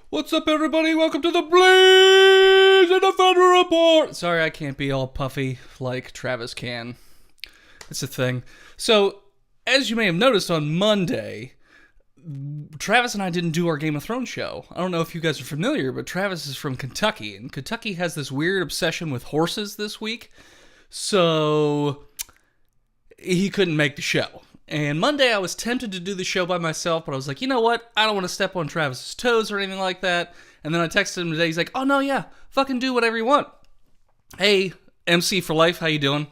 What's up, everybody? Welcome to the Blaze and the Thunder Report. Sorry, I can't be all puffy like Travis can. It's a thing. So, as you may have noticed on Monday, Travis and I didn't do our Game of Thrones show. I don't know if you guys are familiar, but Travis is from Kentucky, and Kentucky has this weird obsession with horses this week. So, he couldn't make the show. And Monday I was tempted to do the show by myself, but I was like, you know what? I don't want to step on Travis's toes or anything like that. And then I texted him today. He's like, oh no, yeah, fucking do whatever you want. Hey, MC for life, how you doing?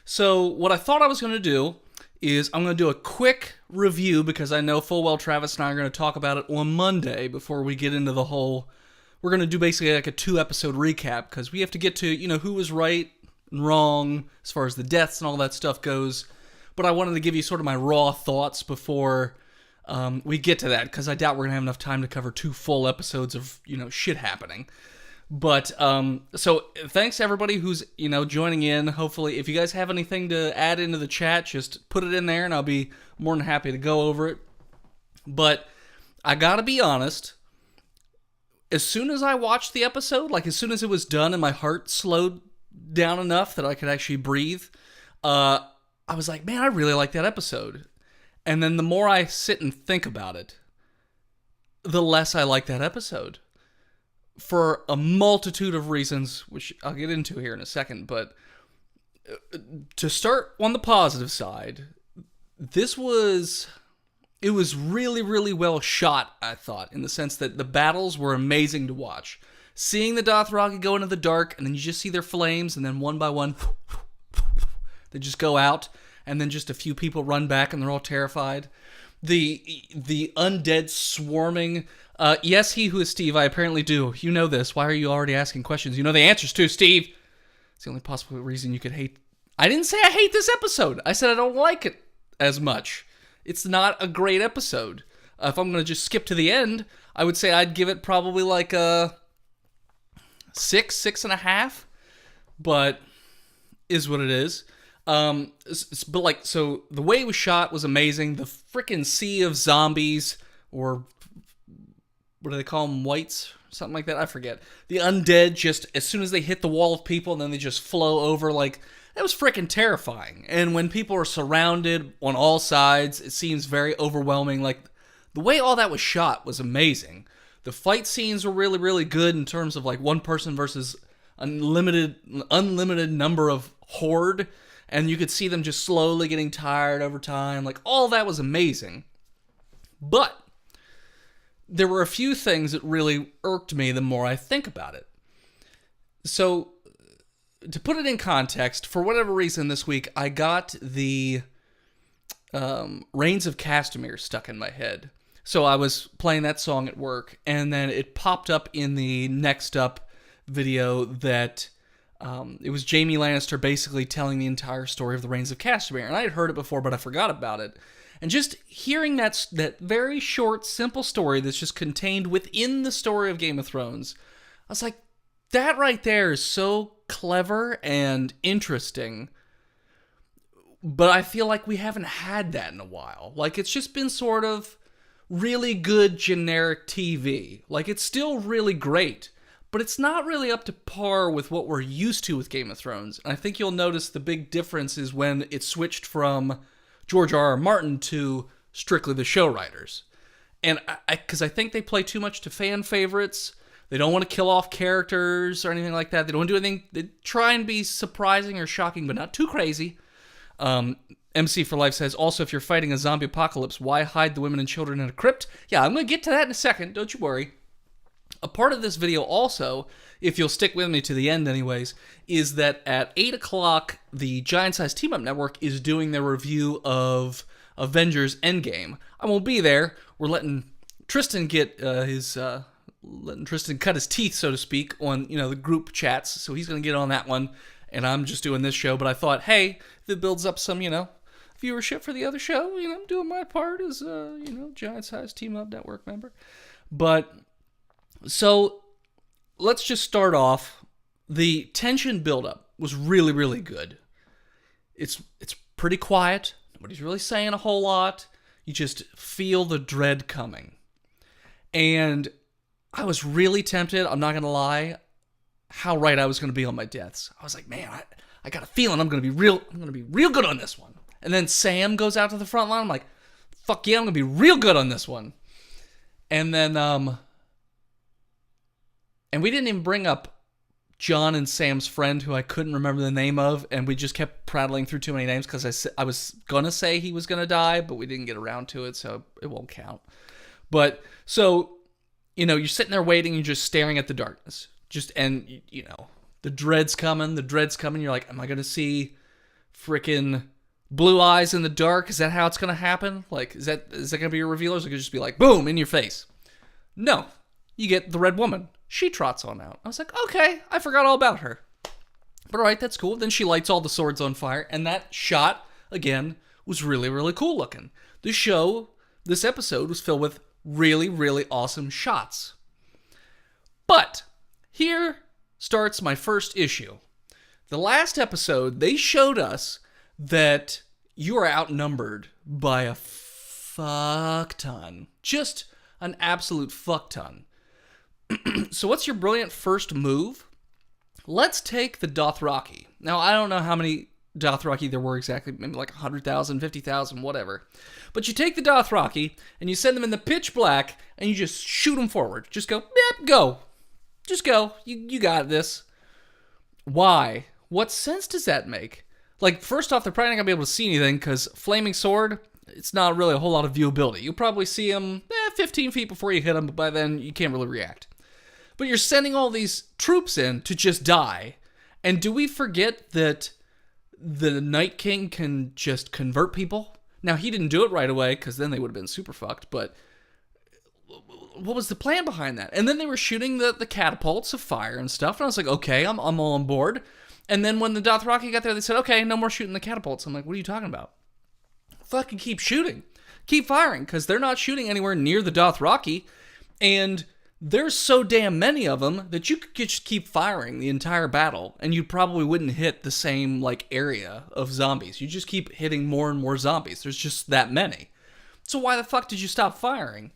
So what I thought I was going to do is I'm going to do a quick review because I know full well Travis and I are going to talk about it on Monday before we get into the whole... We're going to do basically like a 2-episode recap because we have to get to, who was right and wrong as far as the deaths and all that stuff goes. But I wanted to give you sort of my raw thoughts before we get to that, because I doubt we're going to have enough time to cover 2 full episodes of, shit happening. But, so thanks to everybody who's, joining in. Hopefully, if you guys have anything to add into the chat, just put it in there and I'll be more than happy to go over it. But I gotta be honest, as soon as I watched the episode, like as soon as it was done and my heart slowed down enough that I could actually breathe, I was like, man, I really like that episode. And then the more I sit and think about it, the less I like that episode. For a multitude of reasons, which I'll get into here in a second. But to start on the positive side, it was really, really well shot, I thought, in the sense that the battles were amazing to watch. Seeing the Dothraki go into the dark, and then you just see their flames, and then one by one... They just go out, and then just a few people run back, and they're all terrified. The undead swarming. Yes, he who is Steve, I apparently do. You know this. Why are you already asking questions? You know the answers too, Steve. It's the only possible reason you could hate... I didn't say I hate this episode. I said I don't like it as much. It's not a great episode. If I'm going to just skip to the end, I would say I'd give it probably like a 6.5. but is what it is. But like, so the way it was shot was amazing. The freaking sea of zombies, or what do they call them, whites, something like that, I forget. The undead, just as soon as they hit the wall of people, and then they just flow over, like, that was freaking terrifying. And when people are surrounded on all sides, it seems very overwhelming. Like, the way all that was shot was amazing. The fight scenes were really, really good in terms of like one person versus unlimited number of horde, and you could see them just slowly getting tired over time. Like, all that was amazing. But there were a few things that really irked me the more I think about it. So, to put it in context, for whatever reason this week, I got the Reigns of Castamere stuck in my head. So I was playing that song at work, and then it popped up in the Next Up video that it was Jaime Lannister basically telling the entire story of the Reigns of Castamere. And I had heard it before, but I forgot about it. And just hearing that very short, simple story that's just contained within the story of Game of Thrones, I was like, that right there is so clever and interesting. But I feel like we haven't had that in a while. Like, it's just been sort of really good generic TV. Like, it's still really great, but it's not really up to par with what we're used to with Game of Thrones. And I think you'll notice the big difference is when it switched from George R.R. Martin to strictly the show writers. And because I think they play too much to fan favorites. They don't want to kill off characters or anything like that. They don't want to do anything. They try and be surprising or shocking, but not too crazy. MC for Life says, also, if you're fighting a zombie apocalypse, why hide the women and children in a crypt? Yeah, I'm going to get to that in a second. Don't you worry. A part of this video also, if you'll stick with me to the end anyways, is that at 8 o'clock, the Giant Size Team Up Network is doing their review of Avengers Endgame. I won't be there. We're letting Tristan get letting Tristan cut his teeth, so to speak, on, the group chats, so he's going to get on that one, and I'm just doing this show. But I thought, hey, if it builds up some, viewership for the other show, I'm doing my part as Giant Size Team Up Network member. But so let's just start off. The tension buildup was really, really good. It's pretty quiet. Nobody's really saying a whole lot. You just feel the dread coming. And I was really tempted, I'm not going to lie, how right I was going to be on my deaths. I was like, man, I got a feeling I'm going to be real good on this one. And then Sam goes out to the front line. I'm like, fuck yeah, I'm going to be real good on this one. And then, and we didn't even bring up John and Sam's friend, who I couldn't remember the name of, and we just kept prattling through too many names because I was going to say he was going to die, but we didn't get around to it, so it won't count. But, so, you're sitting there waiting, you're just staring at the darkness. And the dread's coming, you're like, am I going to see frickin' blue eyes in the dark? Is that how it's going to happen? Like, is that going to be your reveal, or is it going to just be like, boom, in your face? No. You get the red woman. She trots on out. I was like, okay, I forgot all about her. But alright, that's cool. Then she lights all the swords on fire, and that shot, again, was really, really cool looking. This episode was filled with really, really awesome shots. But here starts my first issue. The last episode, they showed us that you are outnumbered by a fuck ton. Just an absolute fuck ton. So what's your brilliant first move? Let's take the Dothraki. Now, I don't know how many Dothraki there were exactly, maybe like 100,000, 50,000, whatever. But you take the Dothraki, and you send them in the pitch black, and you just shoot them forward. Just go, yep, go. Just go. You got this. Why? What sense does that make? Like, first off, they're probably not going to be able to see anything, because Flaming Sword, it's not really a whole lot of viewability. You'll probably see them 15 feet before you hit them, but by then, you can't really react. But you're sending all these troops in to just die. And do we forget that the Night King can just convert people? Now, he didn't do it right away, because then they would have been super fucked, but what was the plan behind that? And then they were shooting the catapults of fire and stuff, and I was like, okay, I'm all on board. And then when the Dothraki got there, they said, okay, no more shooting the catapults. I'm like, what are you talking about? Fucking keep shooting. Keep firing, because they're not shooting anywhere near the Dothraki, and there's so damn many of them that you could just keep firing the entire battle and you probably wouldn't hit the same like area of zombies. You just keep hitting more and more zombies. There's just that many. So why the fuck did you stop firing?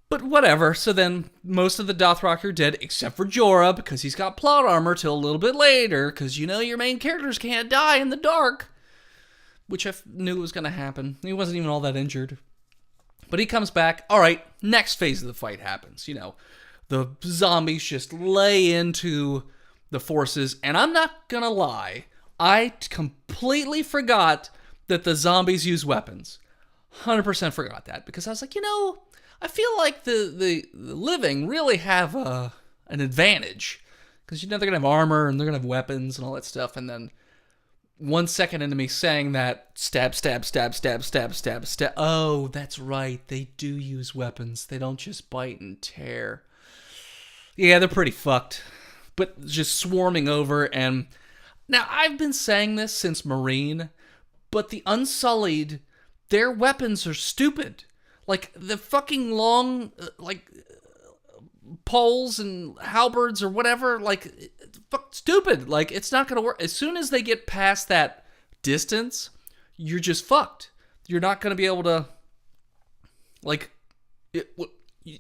But whatever. So then most of the Dothraki are dead except for Jorah because he's got plot armor till a little bit later because you know your main characters can't die in the dark. Which I knew was going to happen. He wasn't even all that injured. But he comes back. All right, next phase of the fight happens. You know, the zombies just lay into the forces. And I'm not going to lie. I completely forgot that the zombies use weapons. 100% forgot that. Because I was like, you know, I feel like the living really have an advantage. Because, you know, they're going to have armor and they're going to have weapons and all that stuff. And then 1 second into me saying that, stab, stab, stab, stab, stab, stab, stab. Oh, that's right. They do use weapons. They don't just bite and tear. Yeah, they're pretty fucked. But just swarming over. And now, I've been saying this since Marine, but the Unsullied, their weapons are stupid. Like, the fucking long, poles and halberds or whatever, like, fuck stupid. Like, it's not gonna work. As soon as they get past that distance, you're just fucked. You're not gonna be able to, like,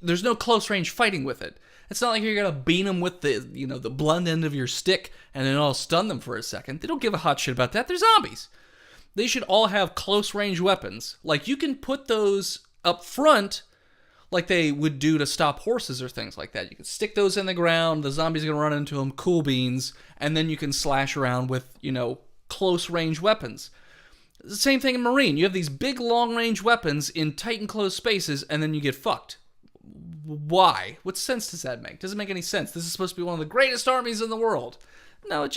there's no close range fighting with it. It's not like you're gonna beat them with the, you know, the blunt end of your stick and then it'll stun them for a second. They don't give a hot shit about that. They're zombies. They should all have close range weapons. Like, you can put those up front like they would do to stop horses or things like that. You can stick those in the ground, the zombies are going to run into them, cool beans, and then you can slash around with, you know, close-range weapons. The same thing in Marine. You have these big, long-range weapons in tight and closed spaces, and then you get fucked. Why? What sense does that make? Doesn't make any sense. This is supposed to be one of the greatest armies in the world. No, it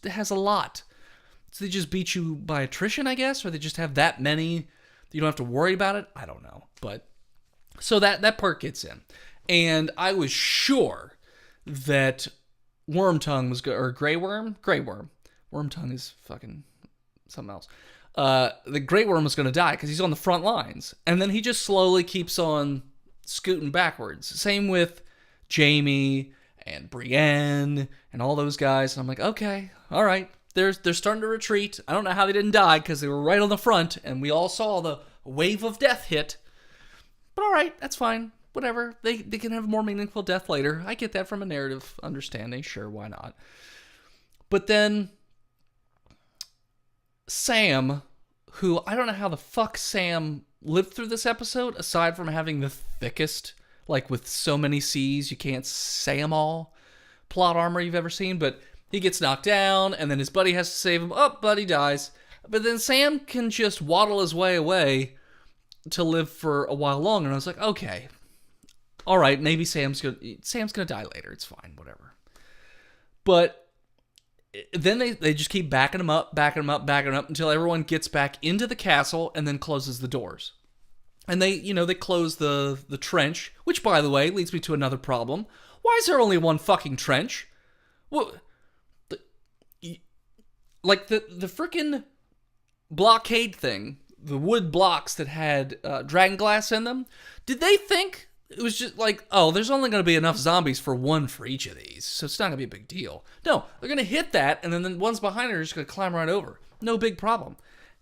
has a lot. So they just beat you by attrition, I guess? Or they just have that many that you don't have to worry about it? I don't know, but... So that part gets in. And I was sure that Wormtongue was or Grey Worm? Grey Worm. Wormtongue is fucking something else. The Grey Worm was going to die because he's on the front lines. And then he just slowly keeps on scooting backwards. Same with Jaime and Brienne and all those guys. And I'm like, okay, all right. They're starting to retreat. I don't know how they didn't die because they were right on the front. And we all saw the wave of death hit. But all right, that's fine. Whatever. They can have a more meaningful death later. I get that from a narrative understanding. Sure, why not? But then Sam, who I don't know how the fuck Sam lived through this episode, aside from having the thickest, like with so many C's, you can't say them all, plot armor you've ever seen, but he gets knocked down, and then his buddy has to save him. Oh, buddy dies. But then Sam can just waddle his way away to live for a while longer. And I was like, okay, all right, maybe Sam's gonna die later. It's fine, whatever. But then they just keep backing him up until everyone gets back into the castle and then closes the doors. And they close the trench, which, by the way, leads me to another problem. Why is there only one fucking trench? Well, the freaking blockade thing, the wood blocks that had dragon glass in them, did they think it was just like, oh, there's only going to be enough zombies for one for each of these, so it's not going to be a big deal? No, they're going to hit that, and then the ones behind it are just going to climb right over. No big problem.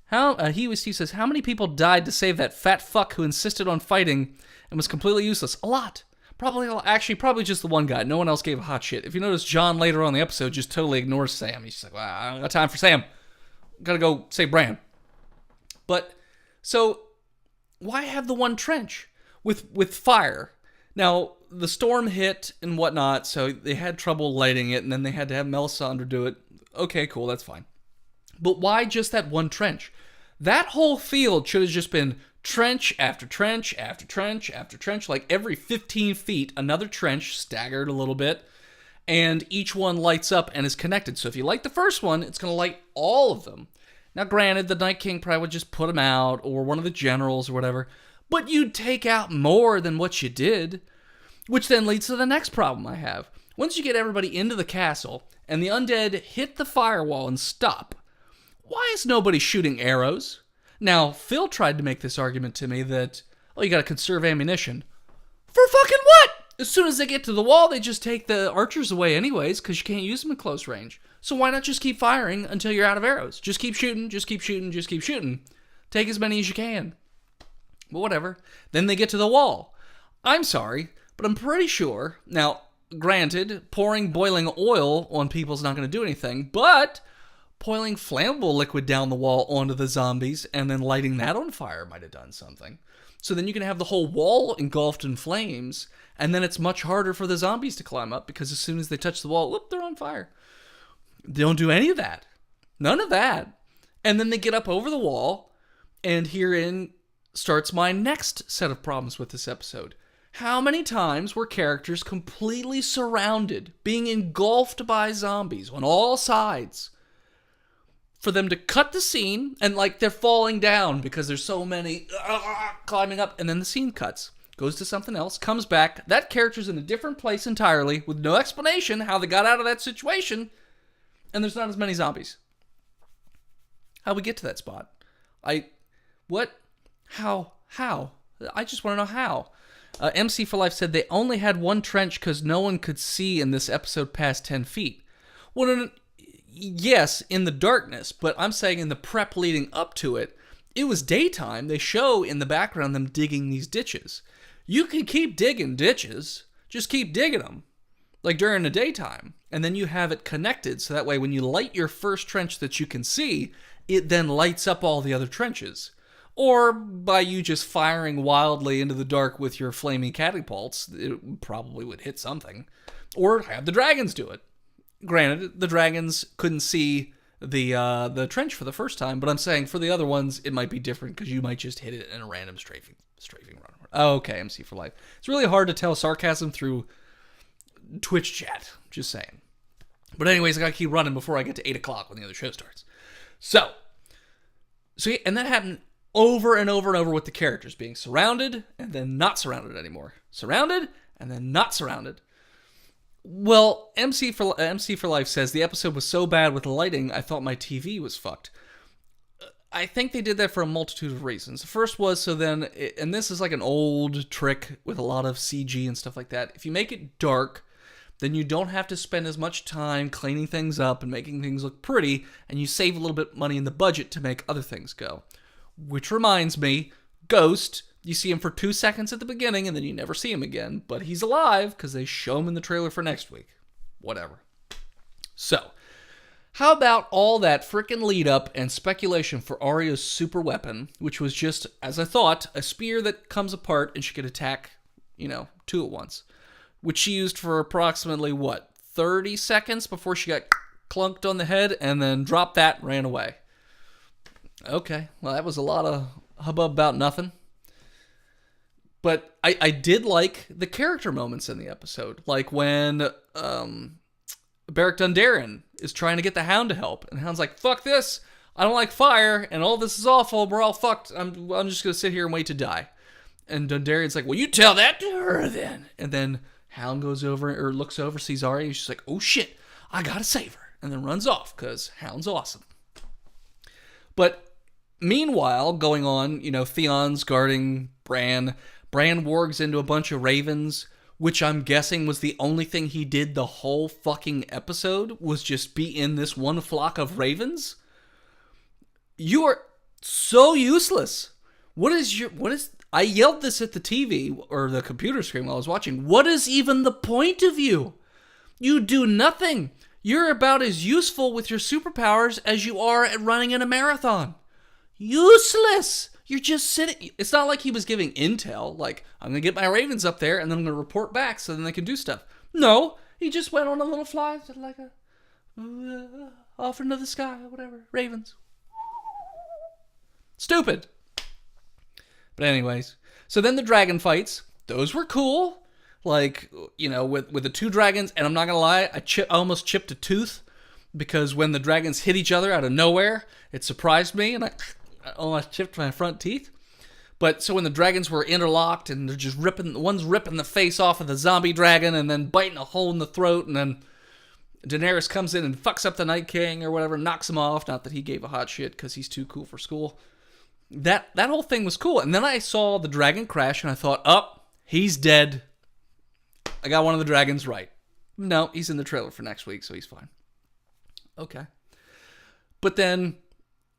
He says, how many people died to save that fat fuck who insisted on fighting and was completely useless? A lot. Probably just the one guy. No one else gave a hot shit. If you notice, John later on in the episode just totally ignores Sam. He's just like, well, I don't got time for Sam. Gotta go save Bran. But, so, why have the one trench with fire? Now, the storm hit and whatnot, so they had trouble lighting it, and then they had to have Melisandre do it. Okay, cool, that's fine. But why just that one trench? That whole field should have just been trench after trench after trench after trench. Like every 15 feet, another trench, staggered a little bit, and each one lights up and is connected. So if you light the first one, it's going to light all of them. Now, granted, the Night King probably would just put them out, or one of the generals or whatever, but you'd take out more than what you did, which then leads to the next problem I have. Once you get everybody into the castle, and the undead hit the firewall and stop, why is nobody shooting arrows? Now, Phil tried to make this argument to me that, oh, you gotta conserve ammunition. For fucking what? as soon as they get to the wall, they just take the archers away anyways, because you can't use them in close range. So why not just keep firing until you're out of arrows? Just keep shooting, just keep shooting, just keep shooting. Take as many as you can. But whatever. Then they get to the wall. I'm sorry, but I'm pretty sure... Now, granted, pouring boiling oil on people's not going to do anything, but pouring flammable liquid down the wall onto the zombies and then lighting that on fire might have done something. So then you can have the whole wall engulfed in flames, and then it's much harder for the zombies to climb up because as soon as they touch the wall, whoop, they're on fire. They don't do any of that. None of that. And then they get up over the wall, and herein starts my next set of problems with this episode. How many times were characters completely surrounded, being engulfed by zombies on all sides, for them to cut the scene, and like they're falling down because there's so many climbing up, and then the scene cuts, goes to something else, comes back, that character's in a different place entirely, with no explanation how they got out of that situation, and there's not as many zombies. How'd we get to that spot? How? I just want to know how. MC for Life said they only had one trench because no one could see in this episode past 10 feet. Well, yes, in the darkness, but I'm saying in the prep leading up to it, it was daytime. They show in the background them digging these ditches. You can keep digging ditches. Just keep digging them. Like during the daytime. And then you have it connected so that way when you light your first trench that you can see, it then lights up all the other trenches. Or by you just firing wildly into the dark with your flaming catapults, it probably would hit something. Or have the dragons do it. Granted, the dragons couldn't see the trench for the first time, but I'm saying for the other ones, it might be different because you might just hit it in a random strafing run. Oh, okay, MC for Life. It's really hard to tell sarcasm through Twitch chat. Just saying. But anyways, I gotta keep running before I get to 8 o'clock when the other show starts. So yeah, and that happened over and over and over with the characters being surrounded and then not surrounded anymore. Surrounded and then not surrounded. Well, MC for Life says the episode was so bad with the lighting, I thought my TV was fucked. I think they did that for a multitude of reasons. The first was so then, and this is like an old trick with a lot of CG and stuff like that. If you make it dark, then you don't have to spend as much time cleaning things up and making things look pretty, and you save a little bit of money in the budget to make other things go. Which reminds me, Ghost, you see him for 2 seconds at the beginning, and then you never see him again, but he's alive because they show him in the trailer for next week. Whatever. So, how about all that frickin' lead up and speculation for Arya's super weapon, which was just, as I thought, a spear that comes apart and she could attack, two at once. Which she used for approximately, 30 seconds before she got clunked on the head and then dropped that and ran away. Okay, well that was a lot of hubbub about nothing. But I did like the character moments in the episode. Like when Beric Dondarrion is trying to get the Hound to help. And the Hound's like, fuck this. I don't like fire. And all this is awful. We're all fucked. I'm just going to sit here and wait to die. And Dondarrion's like, well, you tell that to her then. And then Hound goes over or looks over, sees Arya. And she's like, oh shit, I got to save her. And then runs off because Hound's awesome. But meanwhile, going on, Theon's guarding Bran. Bran wargs into a bunch of ravens, which I'm guessing was the only thing he did the whole fucking episode, was just be in this one flock of ravens? You are so useless. I yelled this at the TV, or the computer screen while I was watching. What is even the point of you? You do nothing. You're about as useful with your superpowers as you are at running in a marathon. Useless! You're just sitting... It's not like he was giving intel, like, I'm going to get my ravens up there, and then I'm going to report back so then they can do stuff. No, he just went on a little fly, like off into the sky, whatever. Ravens. Stupid. But anyways, so then the dragon fights. Those were cool. Like, with the two dragons, and I'm not going to lie, I almost chipped a tooth, because when the dragons hit each other out of nowhere, it surprised me, and I almost chipped my front teeth. But so when the dragons were interlocked and they're just one's ripping the face off of the zombie dragon and then biting a hole in the throat, and then Daenerys comes in and fucks up the Night King or whatever, knocks him off. Not that he gave a hot shit because he's too cool for school. That whole thing was cool. And then I saw the dragon crash and I thought, he's dead. I got one of the dragons right. No, he's in the trailer for next week, so he's fine. Okay. But then,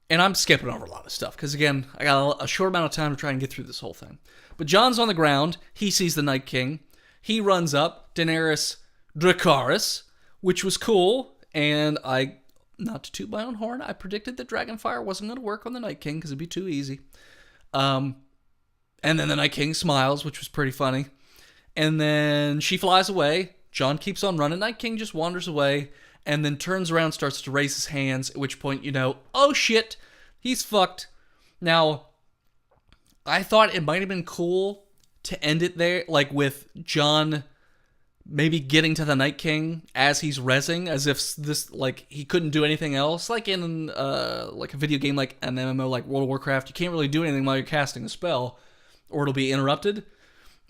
and I'm skipping over a lot of stuff, because again, I got a short amount of time to try and get through this whole thing. But Jon's on the ground. He sees the Night King. He runs up. Daenerys Dracarys, which was cool. And not to toot my own horn, I predicted that Dragonfire wasn't going to work on the Night King because it'd be too easy. And then the Night King smiles, which was pretty funny. And then she flies away. Jon keeps on running. Night King just wanders away and then turns around, starts to raise his hands, at which point, oh shit, he's fucked. Now, I thought it might have been cool to end it there, like with Jon maybe getting to the Night King as he's rezzing, as if this, like, he couldn't do anything else. Like in like a video game, like an MMO, like World of Warcraft, you can't really do anything while you're casting a spell, or it'll be interrupted.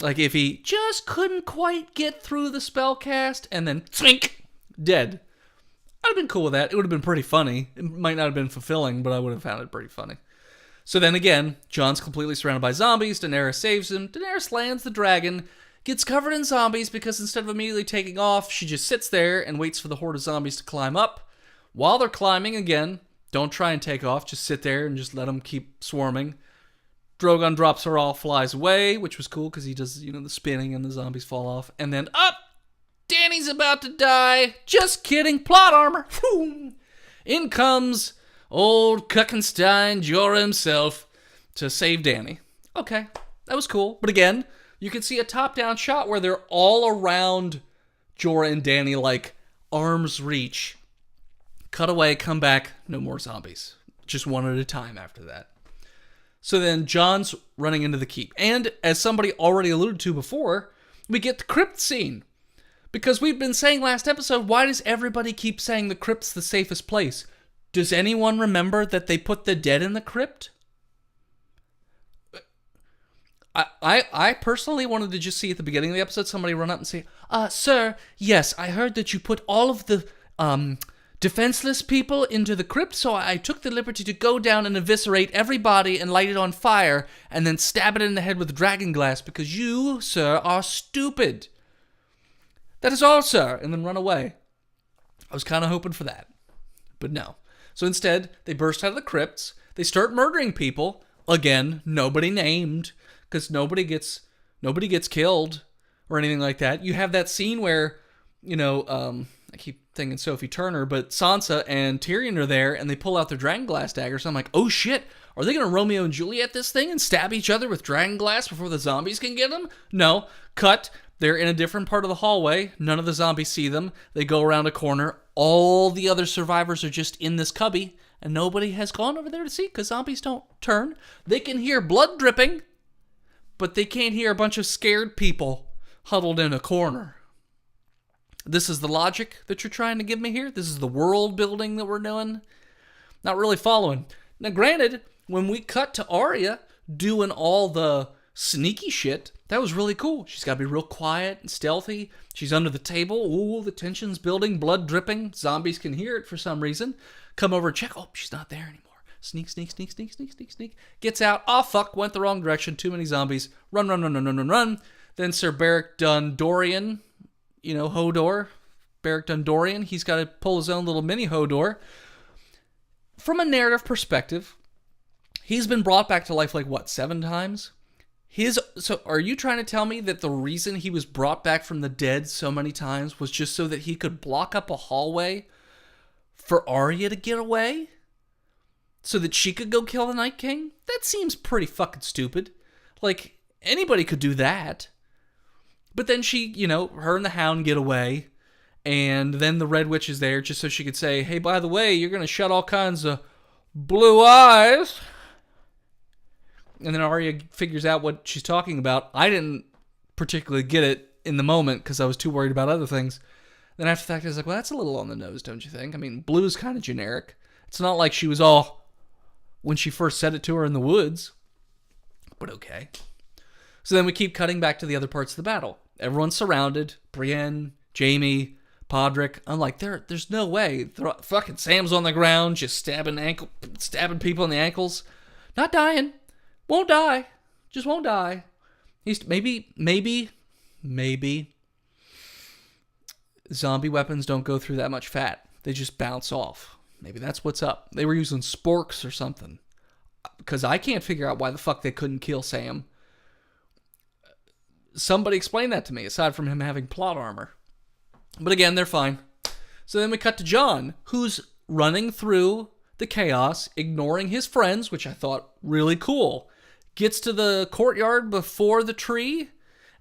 Like if he just couldn't quite get through the spell cast, and then twink, dead. I'd have been cool with that. It would have been pretty funny. It might not have been fulfilling, but I would have found it pretty funny. So then again, Jon's completely surrounded by zombies. Daenerys saves him. Daenerys lands the dragon, gets covered in zombies because instead of immediately taking off, she just sits there and waits for the horde of zombies to climb up. While they're climbing, again, don't try and take off. Just sit there and just let them keep swarming. Drogon drops her off, flies away, which was cool because he does, the spinning and the zombies fall off. And then up! Dany's about to die. Just kidding. Plot armor. In comes old Kuckenstein Jorah himself to save Dany. Okay, that was cool. But again, you can see a top-down shot where they're all around Jorah and Dany, like arm's reach. Cut away, come back, no more zombies. Just one at a time after that. So then Jon's running into the keep. And as somebody already alluded to before, we get the crypt scene. Because we've been saying last episode, why does everybody keep saying the crypt's the safest place? Does anyone remember that they put the dead in the crypt? I personally wanted to just see at the beginning of the episode somebody run up and say, sir, yes, I heard that you put all of the defenseless people into the crypt, so I took the liberty to go down and eviscerate every body and light it on fire and then stab it in the head with dragon glass because you, sir, are stupid. That is all, sir, and then run away. I was kind of hoping for that, but no. So instead, they burst out of the crypts, they start murdering people, again, nobody named, because nobody gets killed or anything like that. You have that scene where, I keep thinking Sophie Turner, but Sansa and Tyrion are there, and they pull out their dragonglass daggers. So I'm like, oh shit, are they going to Romeo and Juliet this thing and stab each other with dragonglass before the zombies can get them? No, cut. They're in a different part of the hallway. None of the zombies see them. They go around a corner. All the other survivors are just in this cubby, and nobody has gone over there to see, because zombies don't turn. They can hear blood dripping, but they can't hear a bunch of scared people huddled in a corner. This is the logic that you're trying to give me here? This is the world building that we're doing? Not really following. Now, granted, when we cut to Arya doing all the sneaky shit, that was really cool. She's got to be real quiet and stealthy. She's under the table. Ooh, the tension's building, blood dripping. Zombies can hear it for some reason. Come over and check. Oh, she's not there anymore. Sneak, sneak, sneak, sneak, sneak, sneak, sneak. Gets out. Oh, fuck, went the wrong direction. Too many zombies. Run, run, run, run, run, run, run. Then Sir Beric Dondarrion, Hodor. Beric Dondarrion, he's got to pull his own little mini Hodor. From a narrative perspective, he's been brought back to life 7 times? So are you trying to tell me that the reason he was brought back from the dead so many times was just so that he could block up a hallway for Arya to get away? So that she could go kill the Night King? That seems pretty fucking stupid. Like, anybody could do that. But then she, her and the Hound get away, and then the Red Witch is there just so she could say, hey, by the way, you're going to shut all kinds of blue eyes. And then Arya figures out what she's talking about. I didn't particularly get it in the moment because I was too worried about other things. Then after the fact, I was like, well, that's a little on the nose, don't you think? I mean, blue's kind of generic. It's not like she was all when she first said it to her in the woods. But okay. So then we keep cutting back to the other parts of the battle. Everyone's surrounded. Brienne, Jaime, Podrick. I'm like, there's no way. Fucking Sam's on the ground just stabbing people in the ankles. Not dying. Won't die. Just won't die. He's maybe zombie weapons don't go through that much fat. They just bounce off. Maybe that's what's up. They were using sporks or something. Because I can't figure out why the fuck they couldn't kill Sam. Somebody explain that to me, aside from him having plot armor. But again, they're fine. So then we cut to John, who's running through the chaos, ignoring his friends, which I thought really cool. Gets to the courtyard before the tree,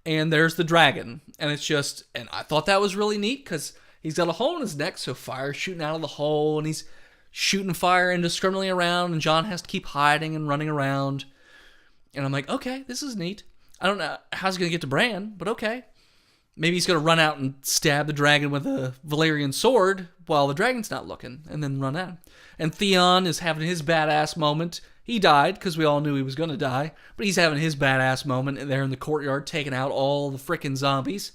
and there's the dragon. And I thought that was really neat, because he's got a hole in his neck, so fire's shooting out of the hole, and he's shooting fire indiscriminately around, and John has to keep hiding and running around. And I'm like, okay, this is neat. I don't know how he's going to get to Bran, but okay. Maybe he's going to run out and stab the dragon with a Valyrian sword while the dragon's not looking, and then run out. And Theon is having his badass moment. He died, because we all knew he was going to die, but he's having his badass moment there in the courtyard, taking out all the frickin' zombies.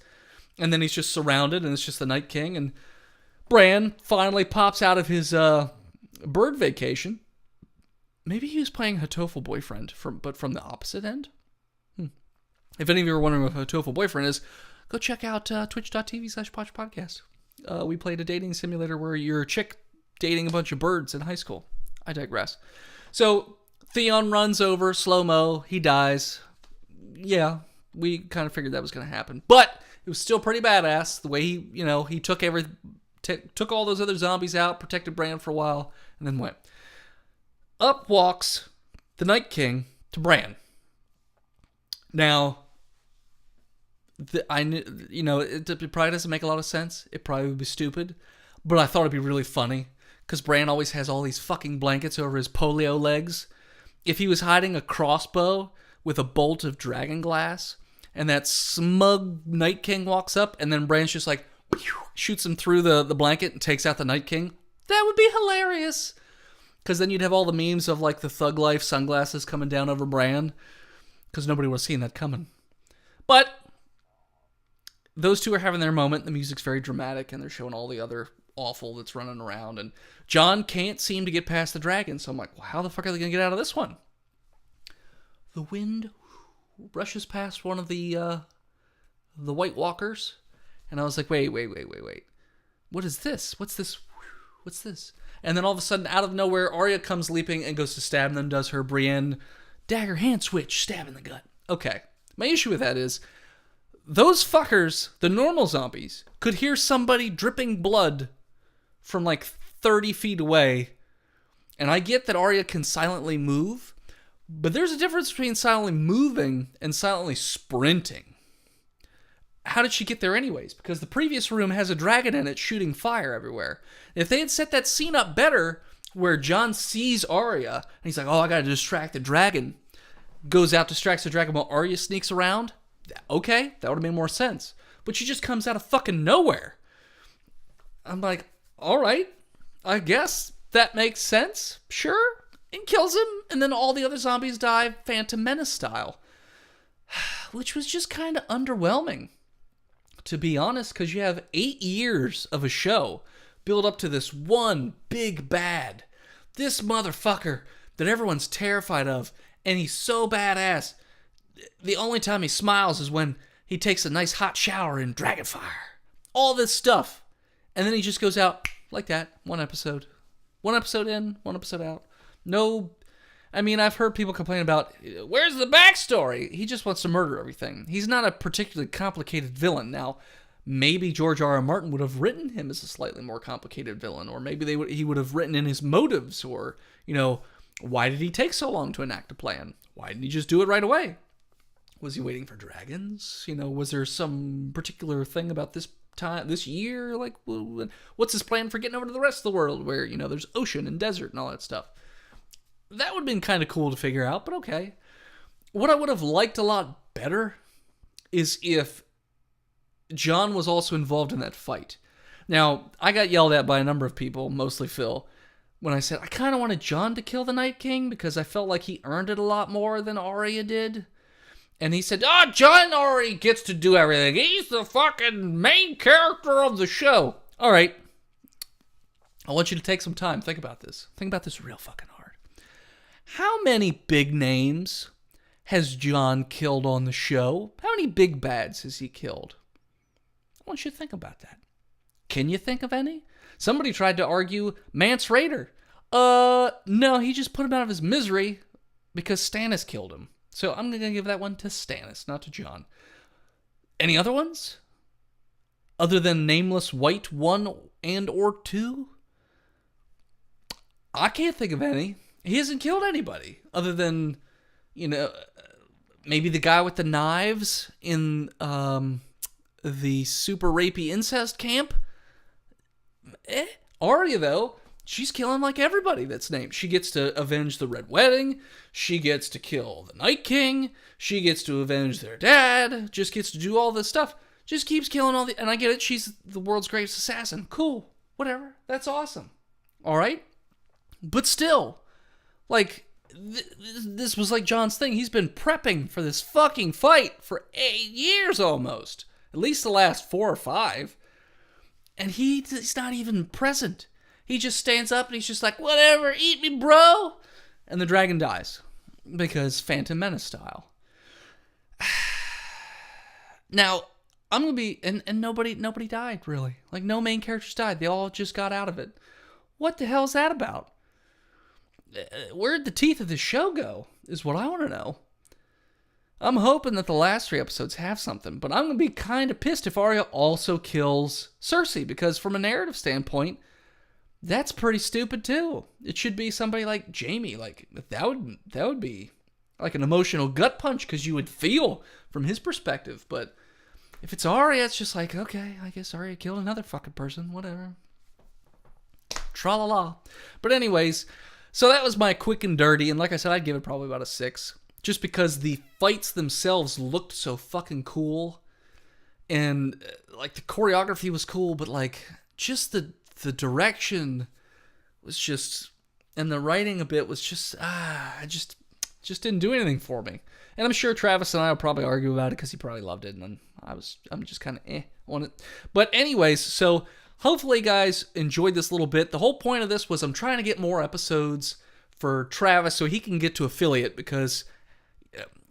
And then he's just surrounded, and it's just the Night King. And Bran finally pops out of his bird vacation. Maybe he was playing Hatoful Boyfriend, but from the opposite end? If any of you are wondering what Hatoful Boyfriend is, go check out twitch.tv/PotchPodcast. We played a dating simulator where you're a chick dating a bunch of birds in high school. I digress. So Theon runs over, slow-mo, he dies. Yeah, we kind of figured that was going to happen. But it was still pretty badass, the way he took took all those other zombies out, protected Bran for a while, and then went. Up walks the Night King to Bran. Now, it probably doesn't make a lot of sense. It probably would be stupid. But I thought it'd be really funny. Because Bran always has all these fucking blankets over his polio legs. If he was hiding a crossbow with a bolt of dragon glass, and that smug Night King walks up, and then Bran's just like, shoots him through the blanket and takes out the Night King, that would be hilarious. Because then you'd have all the memes of like the Thug Life sunglasses coming down over Bran. Because nobody would have seen that coming. But those two are having their moment. The music's very dramatic, and they're showing all the other awful that's running around. And John can't seem to get past the dragon. So I'm like, well, how the fuck are they going to get out of this one? The wind rushes past one of the White Walkers. And I was like, wait. What is this? What's this? And then all of a sudden, out of nowhere, Arya comes leaping and goes to stab them, does her Brienne dagger hand switch, stab in the gut. Okay. My issue with that is, those fuckers, the normal zombies, could hear somebody dripping blood from like 30 feet away. And I get that Arya can silently move, but there's a difference between silently moving and silently sprinting. How did she get there anyways? Because the previous room has a dragon in it shooting fire everywhere. If they had set that scene up better, where John sees Arya, and he's like, oh, I gotta distract the dragon. Goes out, distracts the dragon while Arya sneaks around. Okay, that would have made more sense. But she just comes out of fucking nowhere. I'm like, alright, I guess that makes sense. Sure. And kills him, and then all the other zombies die Phantom Menace style. Which was just kind of underwhelming, to be honest, because you have 8 years of a show build up to this one big bad. This motherfucker that everyone's terrified of, and he's so badass. The only time he smiles is when he takes a nice hot shower in Dragonfire. All this stuff. And then he just goes out like that. One episode. One episode in, one episode out. No, I mean, I've heard people complain about, where's the backstory? He just wants to murder everything. He's not a particularly complicated villain. Now, maybe George R. R. Martin would have written him as a slightly more complicated villain, or maybe he would have written in his motives, or, why did he take so long to enact a plan? Why didn't he just do it right away? Was he waiting for dragons? Was there some particular thing about this time, this year? Like, what's his plan for getting over to the rest of the world where, there's ocean and desert and all that stuff? That would have been kind of cool to figure out, but okay. What I would have liked a lot better is if John was also involved in that fight. Now, I got yelled at by a number of people, mostly Phil, when I said I kind of wanted John to kill the Night King because I felt like he earned it a lot more than Arya did. And he said, John already gets to do everything. He's the fucking main character of the show. All right. I want you to take some time. Think about this. Think about this real fucking hard. How many big names has John killed on the show? How many big bads has he killed? I want you to think about that. Can you think of any? Somebody tried to argue Mance Rayder. No, he just put him out of his misery because Stannis killed him. So I'm going to give that one to Stannis, not to Jon. Any other ones? Other than Nameless White 1 and or 2? I can't think of any. He hasn't killed anybody other than, maybe the guy with the knives in the super rapey incest camp. Arya, though, she's killing like everybody that's named. She gets to avenge the Red Wedding. She gets to kill the Night King. She gets to avenge their dad. Just gets to do all this stuff. Just keeps killing all the... And I get it. She's the world's greatest assassin. Cool. Whatever. That's awesome. All right? But still, like, this was like Jon's thing. He's been prepping for this fucking fight for 8 years almost. At least the last 4 or 5. And he's not even present. He just stands up and he's just like, whatever, eat me, bro. And the dragon dies. Because Phantom Menace style. Now, I'm going to be... And nobody died, really. Like, no main characters died. They all just got out of it. What the hell is that about? Where'd the teeth of this show go? Is what I want to know. I'm hoping that the last 3 episodes have something, but I'm going to be kind of pissed if Arya also kills Cersei, because from a narrative standpoint, that's pretty stupid too. It should be somebody like Jaime. Like, that would be like an emotional gut punch, because you would feel from his perspective. But if it's Arya, it's just like, okay, I guess Arya killed another fucking person, whatever. Tra-la-la. But anyways, so that was my quick and dirty, and like I said, I'd give it probably about a 6. Just because the fights themselves looked so fucking cool. And, like, the choreography was cool, but, like, just the direction was just... And the writing a bit was just... just didn't do anything for me. And I'm sure Travis and I will probably argue about it because he probably loved it, and I'm just kind of on it. But anyways, so hopefully you guys enjoyed this little bit. The whole point of this was I'm trying to get more episodes for Travis so he can get to affiliate, because...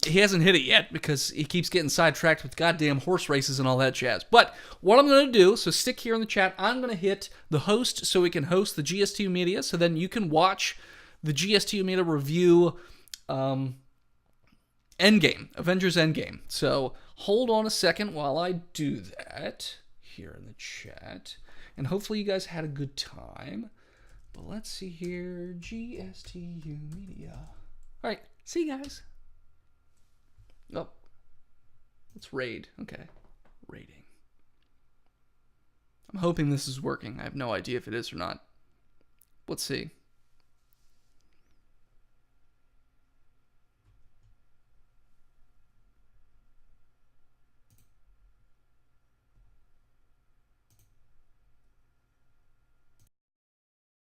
he hasn't hit it yet because he keeps getting sidetracked with goddamn horse races and all that jazz. But what I'm going to do, so stick here in the chat, I'm going to hit the host so we can host the GSTU Media, so then you can watch the GSTU Media review Endgame, Avengers Endgame. So hold on a second while I do that here in the chat. And hopefully you guys had a good time. But let's see here, GSTU Media. All right, see you guys. Oh, let's raid. Okay, raiding. I'm hoping this is working. I have no idea if it is or not. Let's see.